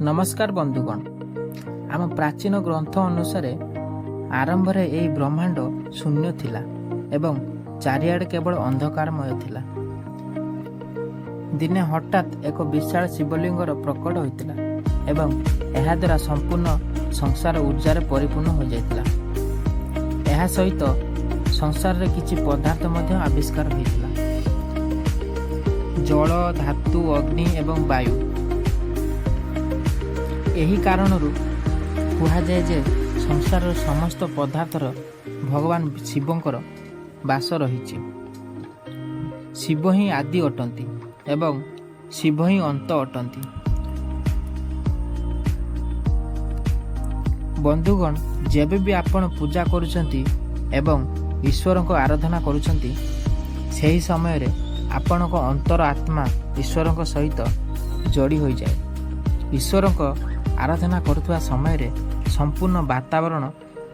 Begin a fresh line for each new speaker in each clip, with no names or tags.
नमस्कार बंधुगण। आम प्राचीन ग्रंथ अनुसार आरंभ रे एई ब्रह्मांड शून्य थिला एवं चारिआडे केवल अंधकारमय थिला। दिने हठात एक विशाल शिवलिंगर प्रकट होइतिला एवं एहा द्वारा संपूर्ण संसार ऊर्जार परिपूर्ण हो जाइतिला। एहा सहित संसार रे किछि पदार्थ मध्य आविष्कार होइतिला। जल, धातु, अग्नि एवं वायु। एही कारणरू कुहा जाए जे संसार समस्त पदार्थर भगवान शिवंकर बास रही। शिव ही आदि अटंती एवं शिव ही अंत अटंती। बंधुगण, जेबे भी आपण पूजा करुछंती एवं ईश्वर को आराधना करुछंती, सेही समय रे आपण को अंतर आत्मा ईश्वर सहित जोड़ी हो जाए। ईश्वर को आराधना करुवा समय रे संपूर्ण वातावरण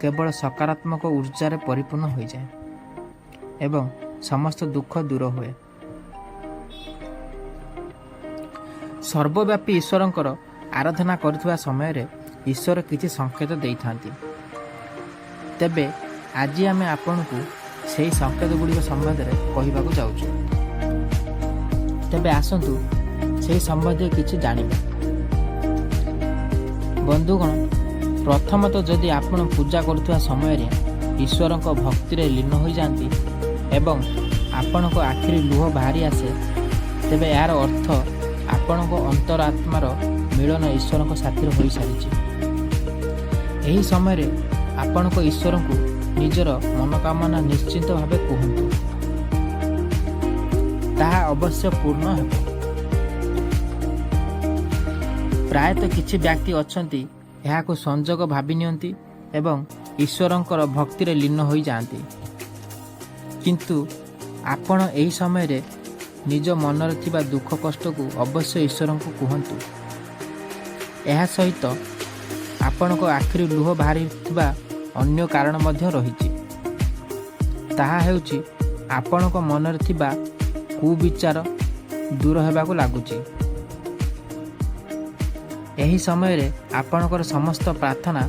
केवल सकारात्मक ऊर्जार परिपूर्ण हो जाए एवं समस्त दुख दूर हुए। सर्वव्यापी ईश्वरंकर आराधना करुवा समय रे ईश्वर किछि संकेत देइथांती। तेबे आज आमे आपनकु सेही संकेत गुड़िक संबंध में कहिबाकु जाउछु। तेबे आसंतु सेही संबंधी किछि जानिबा। बंधुगण, प्रथमतः जदि आपण पूजा करुवा समय रे ईश्वर भक्ति रे लीन हो जाती एवं आपण को आखिरी लुह बाहरी आसे, तेबे यार अर्थ आपण को अंतरात्मार मिलन ईश्वर साथी हो सारी। यही समय रे आपण को ईश्वर को निजर मनोकामना निश्चिंत भावे कहतु, ताहा अवश्य पूर्ण हेब। प्रायतः किछि व्यक्ति अछंती एहाको संजोग भावी नियंती एवं ईश्वरंकर भक्ति रे लीन होई जाती, किंतु आपण एही समय रे निज मनरे थिबा दुख कष्ट को अवश्य ईश्वर को कहतु। एहा सहित आपण को आखिरी लुह बाहरी थिबा अन्य कारण मध्य रहिछि। ताहा हेउछि आपण को मनरे थिबा कुविचार दूर हेबाकु लागुछि। एही समय रे आपणकर समस्त प्रार्थना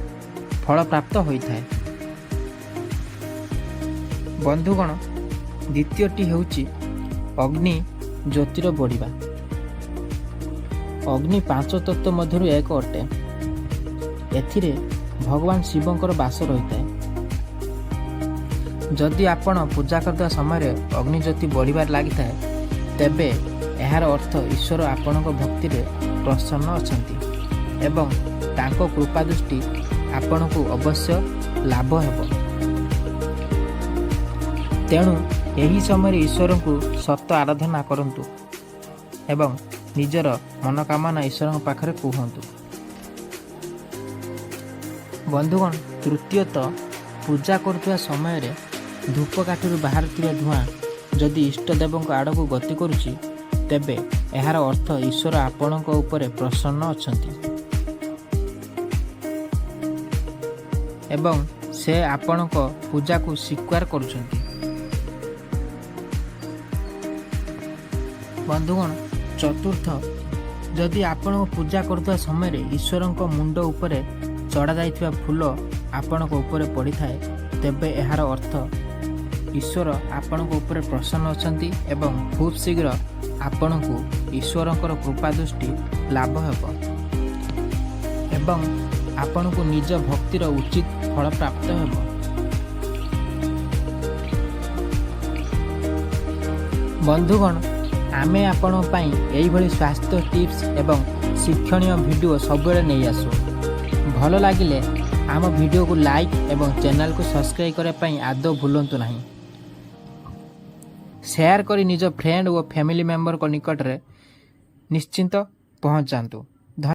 फल प्राप्त होइथाय। बंधुगण, द्वितीयटी हेउछि अग्नि ज्योतिर बढ़िबा। अग्नि पांच तत्व मध्यरु एक अटे। एथिरे भगवान शिवंकर बास रहिथाय। जदि आपण पूजा करता समय रे अग्नि ज्योति बढ़िबार लागिथाय, तेबे एहार अर्थ ईश्वर आपणक भक्ति रे प्रसन्न अछंती एवं तांको कृपा दृष्टि आपण को अवश्य लाभ हेब। तेणु एही समय ईश्वर को सत आराधना करंतु एवं निजर मनोकामना ईश्वर पाखरे कहतु। बंधुगण, तृतीयतः पूजा करुवा समय रे धूपकाठी बाहर धुआं जदि इष्टदेव आड़ को गति करुछि, तेबे एहार अर्थ ईश्वर आपणक उपरे प्रसन्न अछंती एवं से आपणक पूजा को स्वीकार करुछंती। बंधुगण, चतुर्थ, जदि आपण पूजा करुवा समय रे ईश्वर मुंड उपरे चढ़ा जाइथिबा फूल आपणक उपरे पड़ी थाए, तेबे एहार अर्थ ईश्वर आपणक उपरे प्रसन्न अछंती एवं खूब शीघ्र आपणकु ईश्वरंकर कृपा दृष्टि लाभ हेब एवं आपणकु निज भक्तिर उचित फल प्राप्त हेब। बंधुगण, आमे आपण पई एही भली स्वास्थ्य टिप्स एवं शिक्षणीय वीडियो सबुबेले नै आसु। भल लागिले आम वीडियो को लाइक एवं चैनल को सब्सक्राइब करने पई आदौ भूलंतु नहीं। शेयर करी निज फ्रेंड और फैमिली मेंबर को निकट रे निश्चिंत पहुंच जातु।